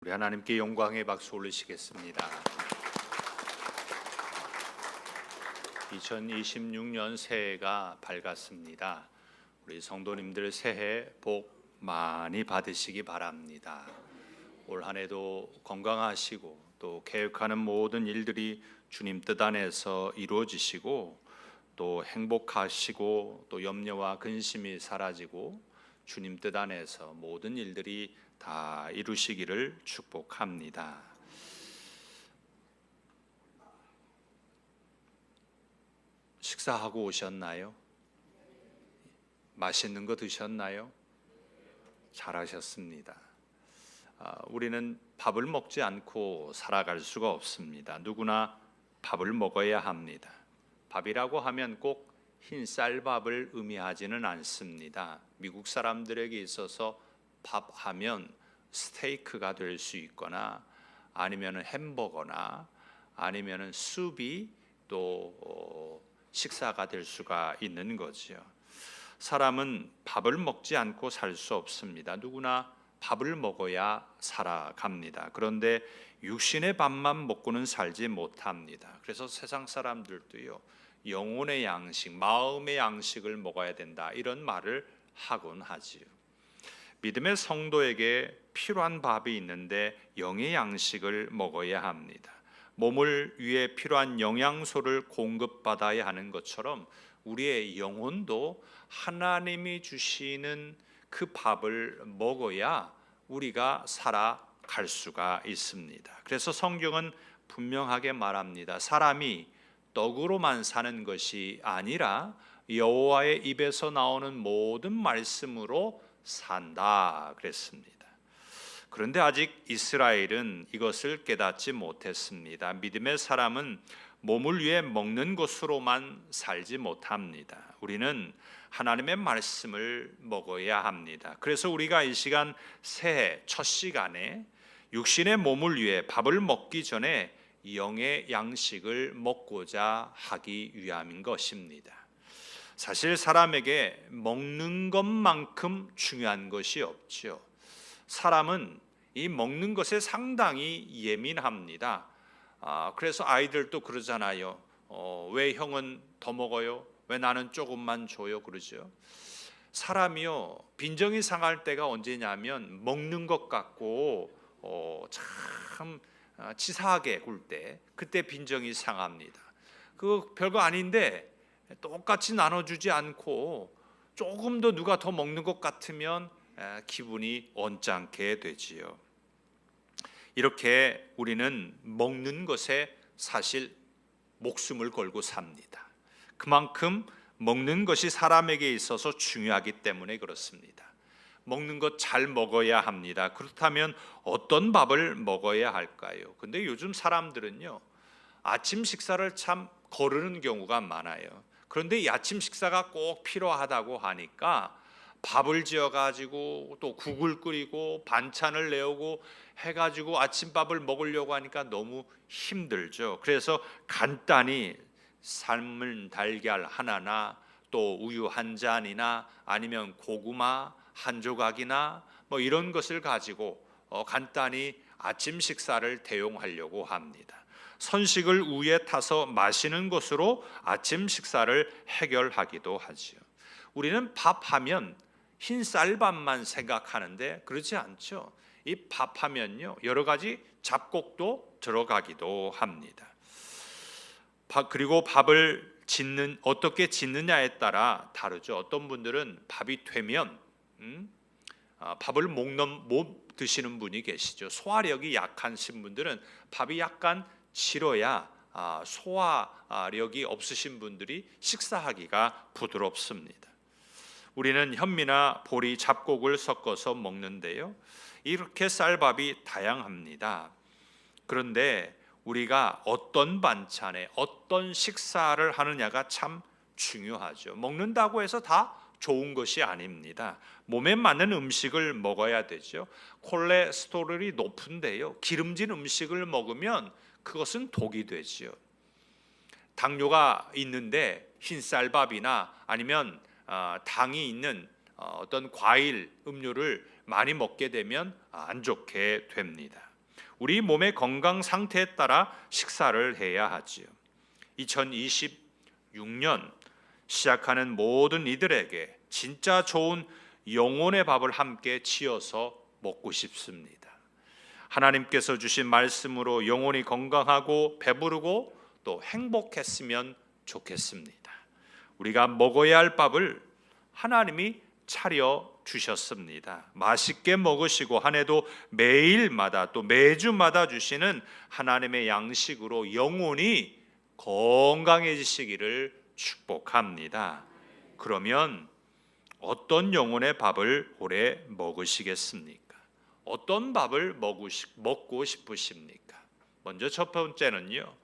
우리 하나님께 영광의 박수 올리시겠습니다. 2026년 새해가 밝았습니다. 우리 성도님들 새해 복 많이 받으시기 바랍니다. 올 한 해도 건강하시고 또 계획하는 모든 일들이 주님 뜻 안에서 이루어지시고 또 행복하시고 또 염려와 근심이 사라지고 주님 뜻 안에서 모든 일들이 다 이루시기를 축복합니다. 식사하고 오셨나요? 맛있는 거 드셨나요? 잘하셨습니다. 우리는 밥을 먹지 않고 살아갈 수가 없습니다. 누구나 밥을 먹어야 합니다. 밥이라고 하면 꼭 흰 쌀밥을 의미하지는 않습니다. 미국 사람들에게 있어서 밥하면 스테이크가 될 수 있거나 아니면 햄버거나 아니면 수비 또 식사가 될 수가 있는 거죠. 사람은 밥을 먹지 않고 살 수 없습니다. 누구나 밥을 먹어야 살아갑니다. 그런데 육신의 밥만 먹고는 살지 못합니다. 그래서 세상 사람들도요, 영혼의 양식, 마음의 양식을 먹어야 된다, 이런 말을 하곤 하지요. 믿음의 성도에게 필요한 밥이 있는데 영의 양식을 먹어야 합니다. 몸을 위해 필요한 영양소를 공급받아야 하는 것처럼 우리의 영혼도 하나님이 주시는 그 밥을 먹어야 우리가 살아갈 수가 있습니다. 그래서 성경은 분명하게 말합니다. 사람이 떡으로만 사는 것이 아니라 여호와의 입에서 나오는 모든 말씀으로 산다 그랬습니다. 그런데 아직 이스라엘은 이것을 깨닫지 못했습니다. 믿음의 사람은 몸을 위해 먹는 것으로만 살지 못합니다. 우리는 하나님의 말씀을 먹어야 합니다. 그래서 우리가 이 시간 새해 첫 시간에 육신의 몸을 위해 밥을 먹기 전에 영의 양식을 먹고자 하기 위함인 것입니다. 사실 사람에게 먹는 것만큼 중요한 것이 없죠. 사람은 이 먹는 것에 상당히 예민합니다. 그래서 아이들도 그러잖아요. 왜 형은 더 먹어요? 왜 나는 조금만 줘요? 그러죠. 사람이요, 빈정이 상할 때가 언제냐면 먹는 것 같고 참 치사하게 굴 때, 그때 빈정이 상합니다. 그거 별거 아닌데 똑같이 나눠주지 않고 조금 더 누가 더 먹는 것 같으면 기분이 언짢게 되지요. 이렇게 우리는 먹는 것에 사실 목숨을 걸고 삽니다. 그만큼 먹는 것이 사람에게 있어서 중요하기 때문에 그렇습니다. 먹는 것 잘 먹어야 합니다. 그렇다면 어떤 밥을 먹어야 할까요? 근데 요즘 사람들은요, 아침 식사를 참 거르는 경우가 많아요. 그런데 이 아침 식사가 꼭 필요하다고 하니까 밥을 지어가지고 또 국을 끓이고 반찬을 내오고 해가지고 아침밥을 먹으려고 하니까 너무 힘들죠. 그래서 간단히 삶은 달걀 하나나 또 우유 한 잔이나 아니면 고구마 한 조각이나 뭐 이런 것을 가지고 간단히 아침 식사를 대용하려고 합니다. 선식을 우유에 타서 마시는 것으로 아침 식사를 해결하기도 하지요. 우리는 밥하면 흰 쌀밥만 생각하는데 그렇지 않죠. 이 밥하면요, 여러 가지 잡곡도 들어가기도 합니다. 그리고 밥을 어떻게 짓느냐에 따라 다르죠. 어떤 분들은 밥이 되면 밥을 못 드시는 분이 계시죠. 소화력이 약하신 분들은 밥이 약간 질어야 소화력이 없으신 분들이 식사하기가 부드럽습니다. 우리는 현미나 보리, 잡곡을 섞어서 먹는데요, 이렇게 쌀밥이 다양합니다. 그런데 우리가 어떤 반찬에 어떤 식사를 하느냐가 참 중요하죠. 먹는다고 해서 다 좋은 것이 아닙니다. 몸에 맞는 음식을 먹어야 되죠. 콜레스테롤이 높은데요, 기름진 음식을 먹으면 그것은 독이 되지요. 당뇨가 있는데 흰쌀밥이나 아니면 당이 있는 어떤 과일, 음료를 많이 먹게 되면 안 좋게 됩니다. 우리 몸의 건강 상태에 따라 식사를 해야 하지요. 2026년 시작하는 모든 이들에게 진짜 좋은 영혼의 밥을 함께 지어서 먹고 싶습니다. 하나님께서 주신 말씀으로 영혼이 건강하고 배부르고 또 행복했으면 좋겠습니다. 우리가 먹어야 할 밥을 하나님이 차려 주셨습니다. 맛있게 먹으시고 한 해도 매일마다 또 매주마다 주시는 하나님의 양식으로 영혼이 건강해지시기를 축복합니다. 그러면 어떤 영혼의 밥을 오래 먹으시겠습니까? 어떤 밥을 먹고 싶으십니까? 먼저 첫 번째는요,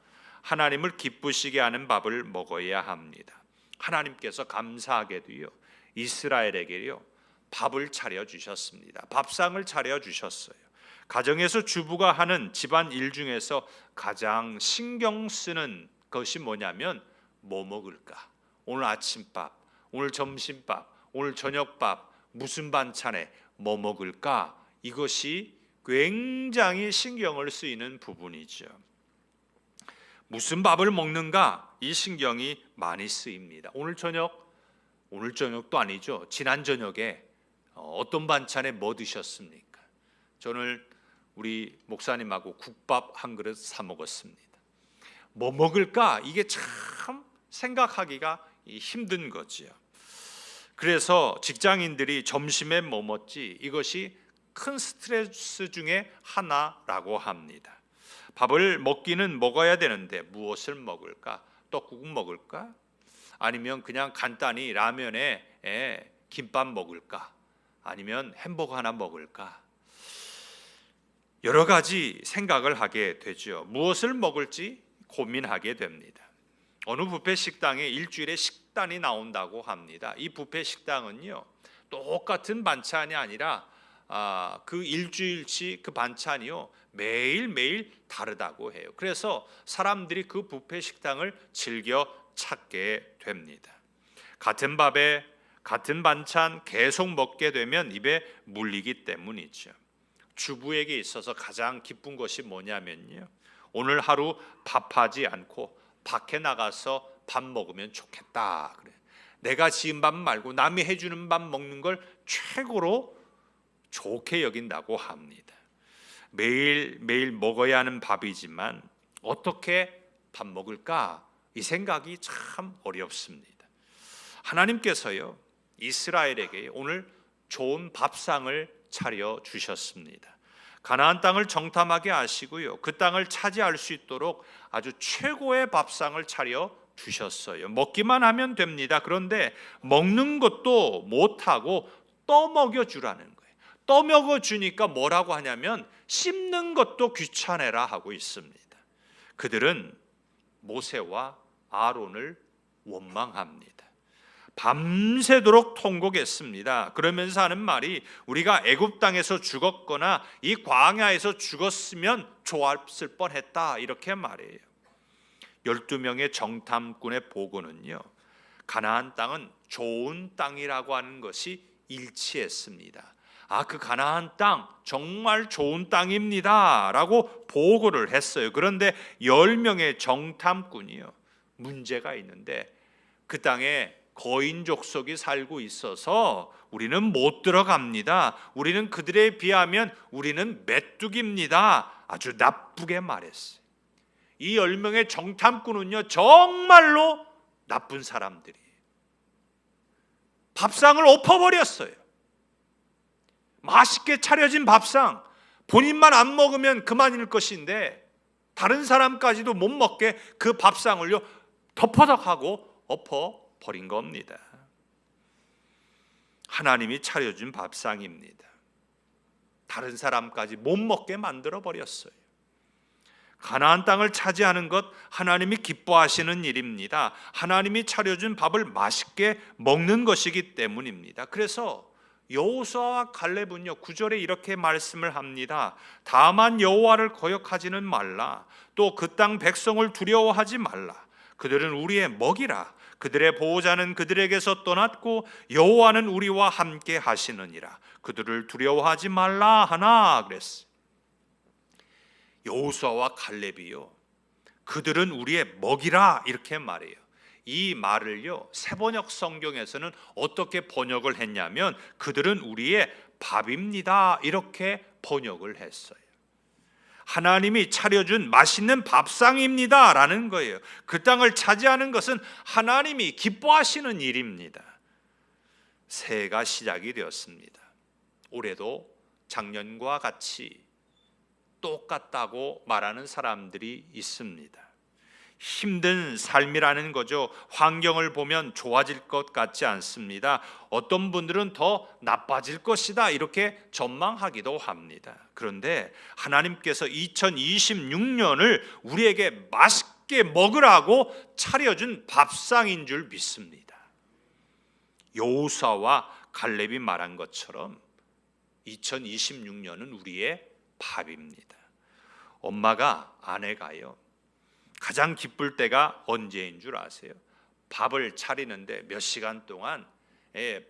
하나님을 기쁘시게 하는 밥을 먹어야 합니다. 하나님께서 감사하게도요, 이스라엘에게요 밥을 차려 주셨습니다. 밥상을 차려 주셨어요. 가정에서 주부가 하는 집안 일 중에서 가장 신경 쓰는 것이 뭐냐면 뭐 먹을까? 오늘 아침밥, 오늘 점심밥, 오늘 저녁밥, 무슨 반찬에 뭐 먹을까? 이것이 굉장히 신경을 쓰이는 부분이죠. 무슨 밥을 먹는가? 이 신경이 많이 쓰입니다. 오늘 저녁도 아니죠. 지난 저녁에 어떤 반찬에 뭐 드셨습니까? 저는 우리 목사님하고 국밥 한 그릇 사 먹었습니다. 뭐 먹을까? 이게 참 생각하기가 힘든 거지요. 그래서 직장인들이 점심에 뭐 먹지? 이것이 큰 스트레스 중에 하나라고 합니다. 밥을 먹기는 먹어야 되는데 무엇을 먹을까? 떡국 먹을까? 아니면 그냥 간단히 라면에 김밥 먹을까? 아니면 햄버거 하나 먹을까? 여러 가지 생각을 하게 되죠. 무엇을 먹을지 고민하게 됩니다. 어느 뷔페 식당에 일주일에 식단이 나온다고 합니다. 이 뷔페 식당은요, 똑같은 반찬이 아니라 그 일주일치 그 반찬이요 매일매일 다르다고 해요. 그래서 사람들이 그 뷔페 식당을 즐겨 찾게 됩니다. 같은 밥에 같은 반찬 계속 먹게 되면 입에 물리기 때문이죠. 주부에게 있어서 가장 기쁜 것이 뭐냐면요, 오늘 하루 밥하지 않고 밖에 나가서 밥 먹으면 좋겠다. 그래. 내가 지은 밥 말고 남이 해주는 밥 먹는 걸 최고로 좋게 여긴다고 합니다. 매일 먹어야 하는 밥이지만 어떻게 밥 먹을까? 이 생각이 참 어렵습니다. 하나님께서요, 이스라엘에게 오늘 좋은 밥상을 차려 주셨습니다. 가나안 땅을 정탐하게 하시고요, 그 땅을 차지할 수 있도록 아주 최고의 밥상을 차려 주셨어요. 먹기만 하면 됩니다. 그런데 먹는 것도 못하고 떠먹여 주라는 거예요. 떠먹여 주니까 뭐라고 하냐면 씹는 것도 귀찮아라 하고 있습니다. 그들은 모세와 아론을 원망합니다. 밤새도록 통곡했습니다. 그러면서 하는 말이, 우리가 애굽 땅에서 죽었거나 이 광야에서 죽었으면 좋았을 뻔했다, 이렇게 말해요. 12명의 정탐꾼의 보고는요, 가나안 땅은 좋은 땅이라고 하는 것이 일치했습니다. 그 가나안 땅 정말 좋은 땅입니다 라고 보고를 했어요. 그런데 10명의 정탐꾼이요, 문제가 있는데 그 땅에 거인 족속이 살고 있어서 우리는 못 들어갑니다. 우리는 그들에 비하면 우리는 메뚜기입니다. 아주 나쁘게 말했어요. 이 10명의 정탐꾼은요, 정말로 나쁜 사람들이에요. 밥상을 엎어버렸어요. 맛있게 차려진 밥상, 본인만 안 먹으면 그만일 것인데 다른 사람까지도 못 먹게 그 밥상을요 덮어덕하고 엎어버린 겁니다. 하나님이 차려준 밥상입니다. 다른 사람까지 못 먹게 만들어 버렸어요. 가나안 땅을 차지하는 것 하나님이 기뻐하시는 일입니다. 하나님이 차려준 밥을 맛있게 먹는 것이기 때문입니다. 그래서 여호수아와 갈렙은요 9절에 이렇게 말씀을 합니다. 다만 여호와를 거역하지는 말라. 또 그 땅 백성을 두려워하지 말라. 그들은 우리의 먹이라. 그들의 보호자는 그들에게서 떠났고 여호와는 우리와 함께 하시느니라. 그들을 두려워하지 말라 하나 그랬어요. 여호수아와 갈렙이요, 그들은 우리의 먹이라 이렇게 말해요. 이 말을요, 세번역 성경에서는 어떻게 번역을 했냐면 그들은 우리의 밥입니다 이렇게 번역을 했어요. 하나님이 차려준 맛있는 밥상입니다 라는 거예요. 그 땅을 차지하는 것은 하나님이 기뻐하시는 일입니다. 새해가 시작이 되었습니다. 올해도 작년과 같이 똑같다고 말하는 사람들이 있습니다. 힘든 삶이라는 거죠. 환경을 보면 좋아질 것 같지 않습니다. 어떤 분들은 더 나빠질 것이다 이렇게 전망하기도 합니다. 그런데 하나님께서 2026년을 우리에게 맛있게 먹으라고 차려준 밥상인 줄 믿습니다. 여호수아와 갈렙이 말한 것처럼 2026년은 우리의 밥입니다. 엄마가 아내가요, 가장 기쁠 때가 언제인 줄 아세요? 밥을 차리는데 몇 시간 동안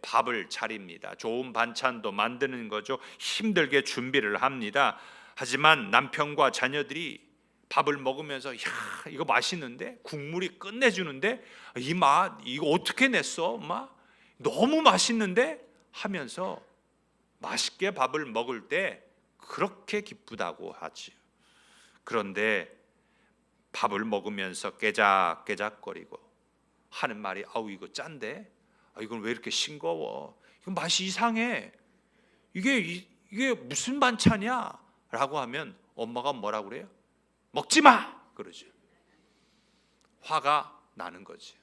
밥을 차립니다. 좋은 반찬도 만드는 거죠. 힘들게 준비를 합니다. 하지만 남편과 자녀들이 밥을 먹으면서 야, 이거 맛있는데? 국물이 끝내주는데? 이 맛 이거 어떻게 냈어? 엄마? 너무 맛있는데? 하면서 맛있게 밥을 먹을 때 그렇게 기쁘다고 하지요. 그런데 밥을 먹으면서 깨작깨작거리고 하는 말이, 아우 이거 짠데? 이건 왜 이렇게 싱거워? 이건 맛이 이상해. 이게 무슨 반찬이야? 라고 하면 엄마가 뭐라고 그래요? 먹지 마! 그러죠. 화가 나는 거죠.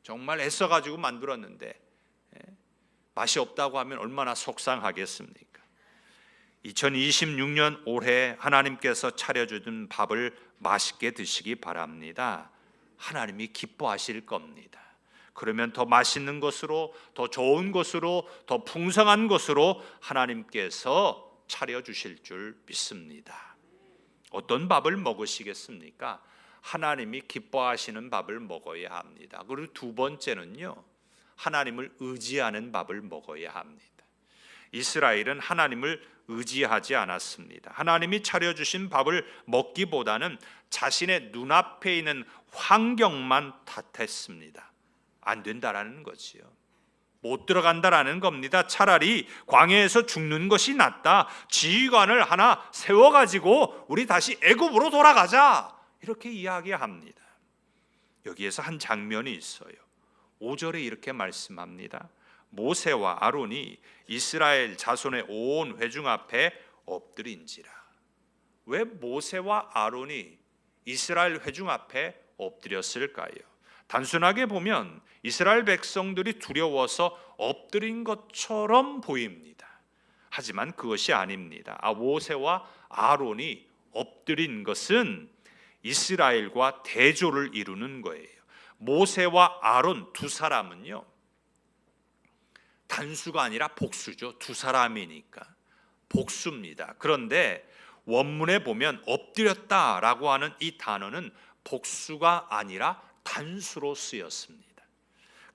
정말 애써가지고 만들었는데 맛이 없다고 하면 얼마나 속상하겠습니까? 2026년 올해 하나님께서 차려주신 밥을 맛있게 드시기 바랍니다. 하나님이 기뻐하실 겁니다. 그러면 더 맛있는 것으로, 더 좋은 것으로, 더 풍성한 것으로 하나님께서 차려주실 줄 믿습니다. 어떤 밥을 먹으시겠습니까? 하나님이 기뻐하시는 밥을 먹어야 합니다. 그리고 두 번째는요, 하나님을 의지하는 밥을 먹어야 합니다. 이스라엘은 하나님을 의지하지 않았습니다. 하나님이 차려주신 밥을 먹기보다는 자신의 눈앞에 있는 환경만 탓했습니다. 안 된다라는 거지요. 못 들어간다라는 겁니다. 차라리 광야에서 죽는 것이 낫다. 지휘관을 하나 세워가지고 우리 다시 애굽으로 돌아가자. 이렇게 이야기합니다. 여기에서 한 장면이 있어요. 5절에 이렇게 말씀합니다. 모세와 아론이 이스라엘 자손의 온 회중 앞에 엎드린지라. 왜 모세와 아론이 이스라엘 회중 앞에 엎드렸을까요? 단순하게 보면 이스라엘 백성들이 두려워서 엎드린 것처럼 보입니다. 하지만 그것이 아닙니다. 모세와 아론이 엎드린 것은 이스라엘과 대조를 이루는 거예요. 모세와 아론 두 사람은요, 단수가 아니라 복수죠. 두 사람이니까 복수입니다. 그런데 원문에 보면 엎드렸다라고 하는 이 단어는 복수가 아니라 단수로 쓰였습니다.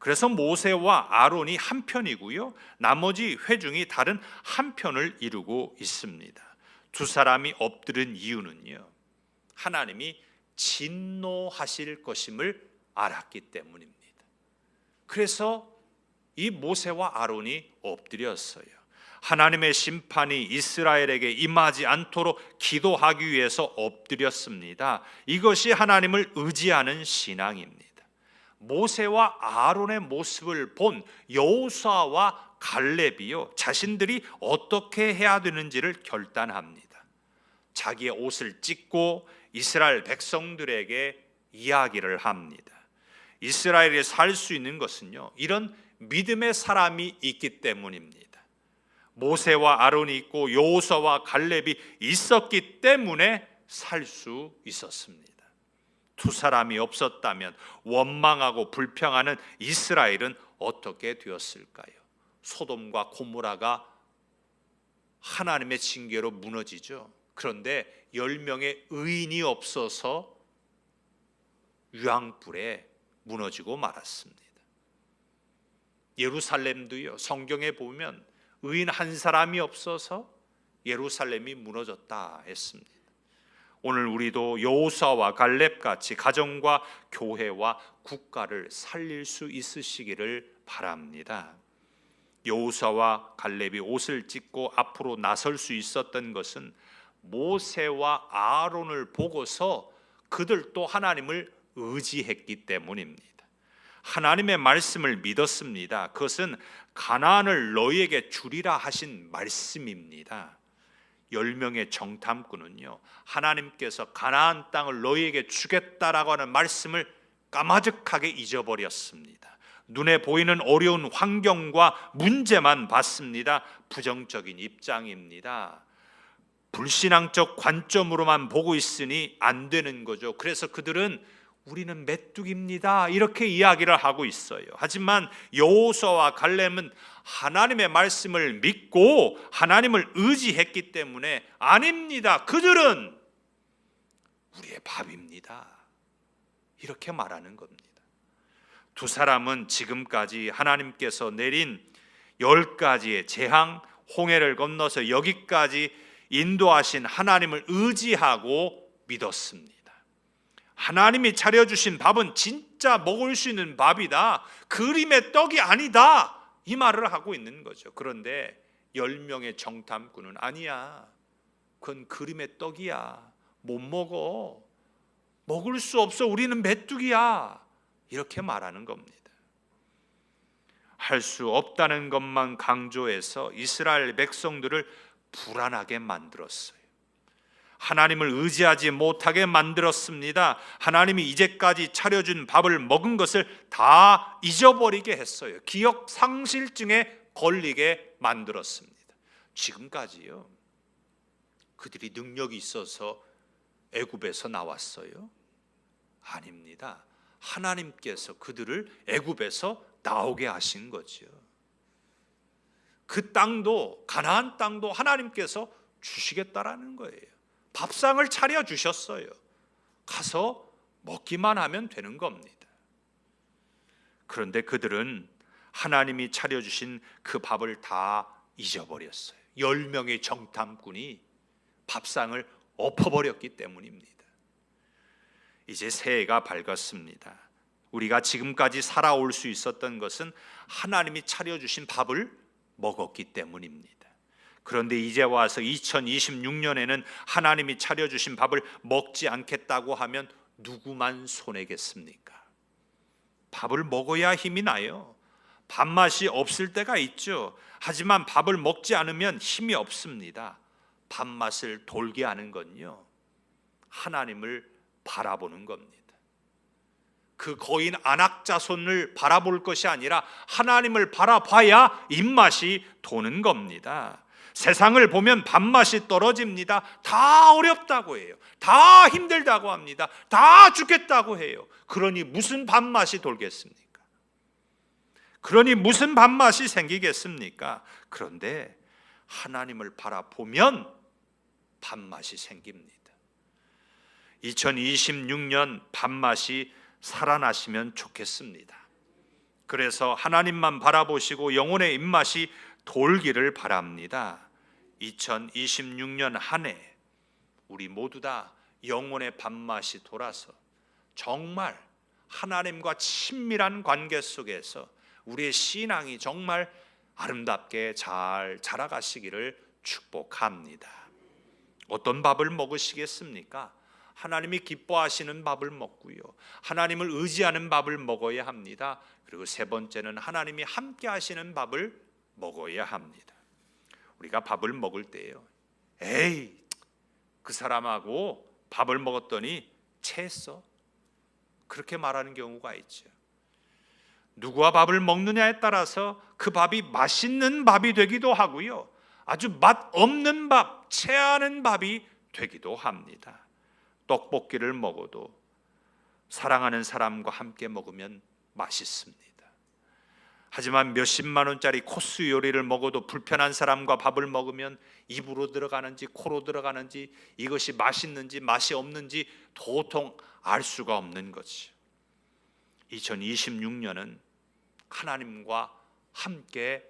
그래서 모세와 아론이 한 편이고요, 나머지 회중이 다른 한 편을 이루고 있습니다. 두 사람이 엎드린 이유는요, 하나님이 진노하실 것임을 알았기 때문입니다. 그래서 이 모세와 아론이 엎드렸어요. 하나님의 심판이 이스라엘에게 임하지 않도록 기도하기 위해서 엎드렸습니다. 이것이 하나님을 의지하는 신앙입니다. 모세와 아론의 모습을 본 여호수아와 갈렙이요, 자신들이 어떻게 해야 되는지를 결단합니다. 자기의 옷을 찢고 이스라엘 백성들에게 이야기를 합니다. 이스라엘에 살 수 있는 것은요, 이런 믿음의 사람이 있기 때문입니다. 모세와 아론이 있고 여호수아와 갈렙이 있었기 때문에 살 수 있었습니다. 두 사람이 없었다면 원망하고 불평하는 이스라엘은 어떻게 되었을까요? 소돔과 고모라가 하나님의 징계로 무너지죠. 그런데 10명의 의인이 없어서 유황불에 무너지고 말았습니다. 예루살렘도요, 성경에 보면 의인 한 사람이 없어서 예루살렘이 무너졌다 했습니다. 오늘 우리도 여호수아와 갈렙같이 가정과 교회와 국가를 살릴 수 있으시기를 바랍니다. 여호수아와 갈렙이 옷을 찢고 앞으로 나설 수 있었던 것은 모세와 아론을 보고서 그들도 하나님을 의지했기 때문입니다. 하나님의 말씀을 믿었습니다. 그것은 가나안을 너희에게 주리라 하신 말씀입니다. 10명의 정탐꾼은요, 하나님께서 가나안 땅을 너희에게 주겠다라고 하는 말씀을 까마득하게 잊어버렸습니다. 눈에 보이는 어려운 환경과 문제만 봤습니다. 부정적인 입장입니다. 불신앙적 관점으로만 보고 있으니 안 되는 거죠. 그래서 그들은 우리는 메뚜기입니다 이렇게 이야기를 하고 있어요. 하지만 여호수아와 갈렙은 하나님의 말씀을 믿고 하나님을 의지했기 때문에 아닙니다, 그들은 우리의 밥입니다 이렇게 말하는 겁니다. 두 사람은 지금까지 하나님께서 내린 10가지의 재앙, 홍해를 건너서 여기까지 인도하신 하나님을 의지하고 믿었습니다. 하나님이 차려주신 밥은 진짜 먹을 수 있는 밥이다, 그림의 떡이 아니다, 이 말을 하고 있는 거죠. 그런데 10명의 정탐꾼은 아니야, 그건 그림의 떡이야, 못 먹어, 먹을 수 없어, 우리는 메뚜기야 이렇게 말하는 겁니다. 할 수 없다는 것만 강조해서 이스라엘 백성들을 불안하게 만들었어요. 하나님을 의지하지 못하게 만들었습니다. 하나님이 이제까지 차려준 밥을 먹은 것을 다 잊어버리게 했어요. 기억 상실증에 걸리게 만들었습니다. 지금까지요, 그들이 능력이 있어서 애굽에서 나왔어요? 아닙니다. 하나님께서 그들을 애굽에서 나오게 하신 거죠. 그 땅도, 가나안 땅도 하나님께서 주시겠다라는 거예요. 밥상을 차려 주셨어요. 가서 먹기만 하면 되는 겁니다. 그런데 그들은 하나님이 차려주신 그 밥을 다 잊어버렸어요. 10명의 정탐꾼이 밥상을 엎어버렸기 때문입니다. 이제 새해가 밝았습니다. 우리가 지금까지 살아올 수 있었던 것은 하나님이 차려주신 밥을 먹었기 때문입니다. 그런데 이제 와서 2026년에는 하나님이 차려주신 밥을 먹지 않겠다고 하면 누구만 손해겠습니까? 밥을 먹어야 힘이 나요. 밥맛이 없을 때가 있죠. 하지만 밥을 먹지 않으면 힘이 없습니다. 밥맛을 돌게 하는 건요, 하나님을 바라보는 겁니다. 그 거인 안악자손을 바라볼 것이 아니라 하나님을 바라봐야 입맛이 도는 겁니다. 세상을 보면 밥맛이 떨어집니다. 다 어렵다고 해요. 다 힘들다고 합니다. 다 죽겠다고 해요. 그러니 무슨 밥맛이 돌겠습니까? 그러니 무슨 밥맛이 생기겠습니까? 그런데 하나님을 바라보면 밥맛이 생깁니다. 2026년 밥맛이 살아나시면 좋겠습니다. 그래서 하나님만 바라보시고 영혼의 입맛이 돌기를 바랍니다. 2026년 한 해 우리 모두 다 영혼의 밥맛이 돌아서 정말 하나님과 친밀한 관계 속에서 우리의 신앙이 정말 아름답게 잘 자라가시기를 축복합니다. 어떤 밥을 먹으시겠습니까? 하나님이 기뻐하시는 밥을 먹고요, 하나님을 의지하는 밥을 먹어야 합니다. 그리고 세 번째는 하나님이 함께 하시는 밥을 먹어야 합니다. 우리가 밥을 먹을 때요, 에이, 그 사람하고 밥을 먹었더니 체했어, 그렇게 말하는 경우가 있죠. 누구와 밥을 먹느냐에 따라서 그 밥이 맛있는 밥이 되기도 하고요, 아주 맛없는 밥, 체하는 밥이 되기도 합니다. 떡볶이를 먹어도 사랑하는 사람과 함께 먹으면 맛있습니다. 하지만 몇십만 원짜리 코스 요리를 먹어도 불편한 사람과 밥을 먹으면 입으로 들어가는지 코로 들어가는지 이것이 맛있는지 맛이 없는지 도통 알 수가 없는 거죠. 2026년은 하나님과 함께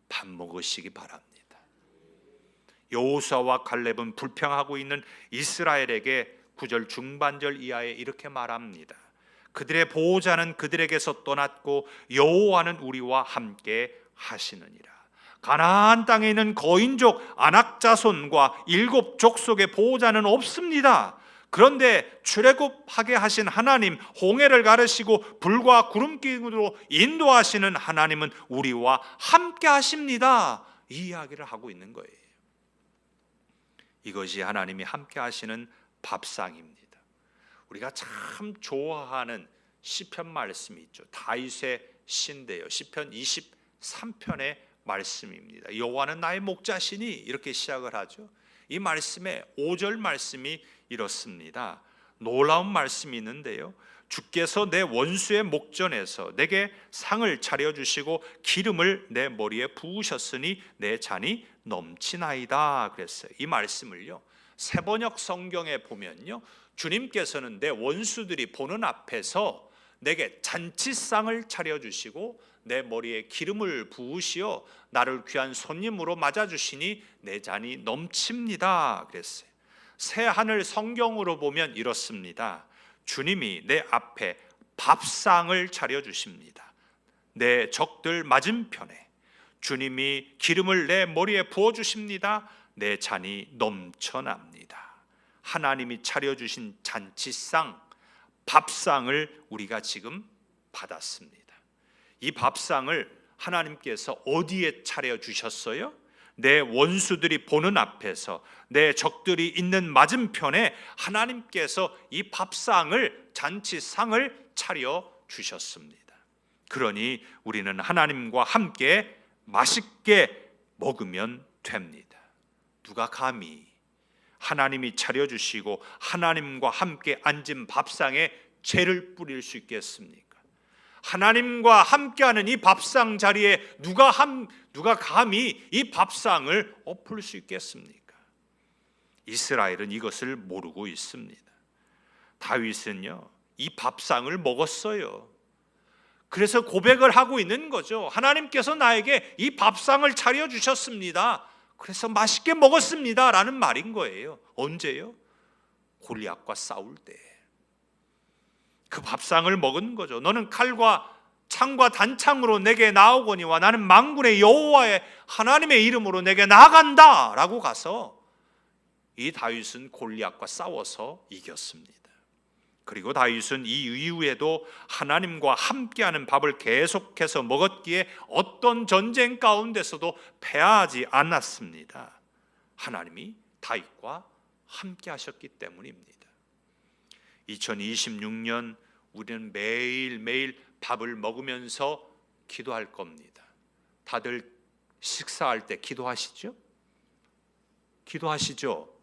밥 먹으시기 바랍니다. 여호수아와 갈렙은 불평하고 있는 이스라엘에게 9절 중반절 이하에 이렇게 말합니다. 그들의 보호자는 그들에게서 떠났고 여호와는 우리와 함께 하시느니라. 가나안 땅에 있는 거인족 아낙 자손과 7 족속의 보호자는 없습니다. 그런데 출애굽하게 하신 하나님, 홍해를 가르시고 불과 구름기로 인도하시는 하나님은 우리와 함께 하십니다. 이 이야기를 하고 있는 거예요. 이것이 하나님이 함께 하시는 밥상입니다. 우리가 참 좋아하는 시편 말씀이 있죠. 다윗의 시인데요. 시편 23편의 말씀입니다. 여호와는 나의 목자시니 이렇게 시작을 하죠. 이 말씀의 5절 말씀이 이렇습니다. 놀라운 말씀이 있는데요. 주께서 내 원수의 목전에서 내게 상을 차려주시고 기름을 내 머리에 부으셨으니 내 잔이 넘치나이다 그랬어요. 이 말씀을요, 세번역 성경에 보면요, 주님께서는 내 원수들이 보는 앞에서 내게 잔치상을 차려주시고 내 머리에 기름을 부으시어 나를 귀한 손님으로 맞아주시니 내 잔이 넘칩니다 그랬어요. 새하늘 성경으로 보면 이렇습니다. 주님이 내 앞에 밥상을 차려주십니다. 내 적들 맞은편에 주님이 기름을 내 머리에 부어주십니다. 내 잔이 넘쳐납니다. 하나님이 차려주신 잔치상, 밥상을 우리가 지금 받았습니다. 이 밥상을 하나님께서 어디에 차려주셨어요? 내 원수들이 보는 앞에서, 내 적들이 있는 맞은편에 하나님께서 이 밥상을, 잔치상을 차려주셨습니다. 그러니 우리는 하나님과 함께 맛있게 먹으면 됩니다. 누가 감히 하나님이 차려주시고 하나님과 함께 앉은 밥상에 죄를 뿌릴 수 있겠습니까? 하나님과 함께하는 이 밥상 자리에 누가 감히 이 밥상을 엎을 수 있겠습니까? 이스라엘은 이것을 모르고 있습니다. 다윗은요, 이 밥상을 먹었어요. 그래서 고백을 하고 있는 거죠. 하나님께서 나에게 이 밥상을 차려주셨습니다. 그래서 맛있게 먹었습니다 라는 말인 거예요. 언제요? 골리앗과 싸울 때 그 밥상을 먹은 거죠. 너는 칼과 창과 단창으로 내게 나오거니와 나는 만군의 여호와의 하나님의 이름으로 내게 나아간다 라고 가서 이 다윗은 골리앗과 싸워서 이겼습니다. 그리고 다윗은 이 이후에도 하나님과 함께하는 밥을 계속해서 먹었기에 어떤 전쟁 가운데서도 패하지 않았습니다. 하나님이 다윗과 함께 하셨기 때문입니다. 2026년 우리는 매일매일 밥을 먹으면서 기도할 겁니다. 다들 식사할 때 기도하시죠? 기도하시죠?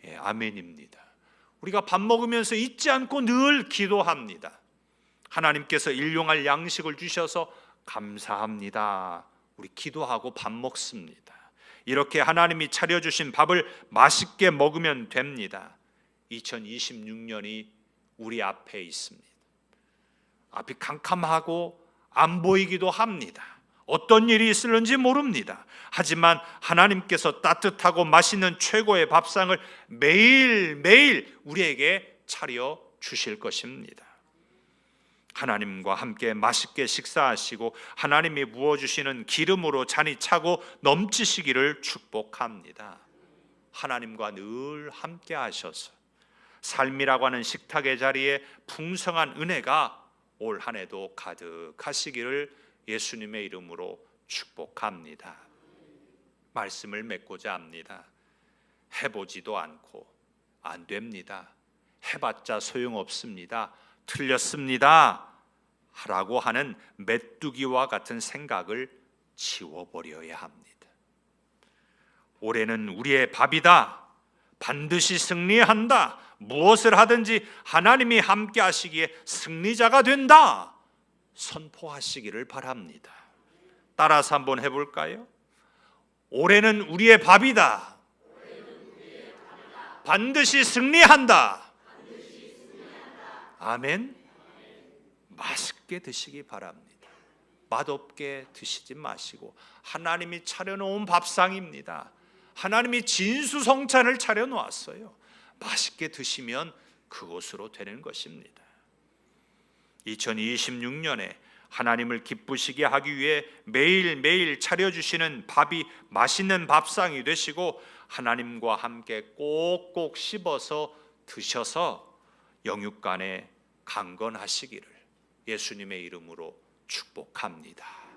예, 아멘입니다. 우리가 밥 먹으면서 잊지 않고 늘 기도합니다. 하나님께서 일용할 양식을 주셔서 감사합니다. 우리 기도하고 밥 먹습니다. 이렇게 하나님이 차려주신 밥을 맛있게 먹으면 됩니다. 2026년이 우리 앞에 있습니다. 앞이 캄캄하고 안 보이기도 합니다. 어떤 일이 있을는지 모릅니다. 하지만 하나님께서 따뜻하고 맛있는 최고의 밥상을 매일매일 우리에게 차려 주실 것입니다. 하나님과 함께 맛있게 식사하시고 하나님이 부어주시는 기름으로 잔이 차고 넘치시기를 축복합니다. 하나님과 늘 함께 하셔서 삶이라고 하는 식탁의 자리에 풍성한 은혜가 올 한 해도 가득하시기를 예수님의 이름으로 축복합니다. 말씀을 맺고자 합니다. 해보지도 않고 안 됩니다. 해봤자 소용없습니다. 틀렸습니다. 라고 하는 메뚜기와 같은 생각을 지워버려야 합니다. 올해는 우리의 밥이다. 반드시 승리한다. 무엇을 하든지 하나님이 함께 하시기에 승리자가 된다. 선포하시기를 바랍니다. 따라서 한번 해볼까요? 올해는 우리의 밥이다. 반드시 승리한다. 아멘. 맛있게 드시기 바랍니다. 맛없게 드시지 마시고 하나님이 차려놓은 밥상입니다. 하나님이 진수성찬을 차려 놓았어요. 맛있게 드시면 그것으로 되는 것입니다. 2026년에 하나님을 기쁘시게 하기 위해 매일매일 차려주시는 밥이 맛있는 밥상이 되시고 하나님과 함께 꼭꼭 씹어서 드셔서 영육간에 강건하시기를 예수님의 이름으로 축복합니다.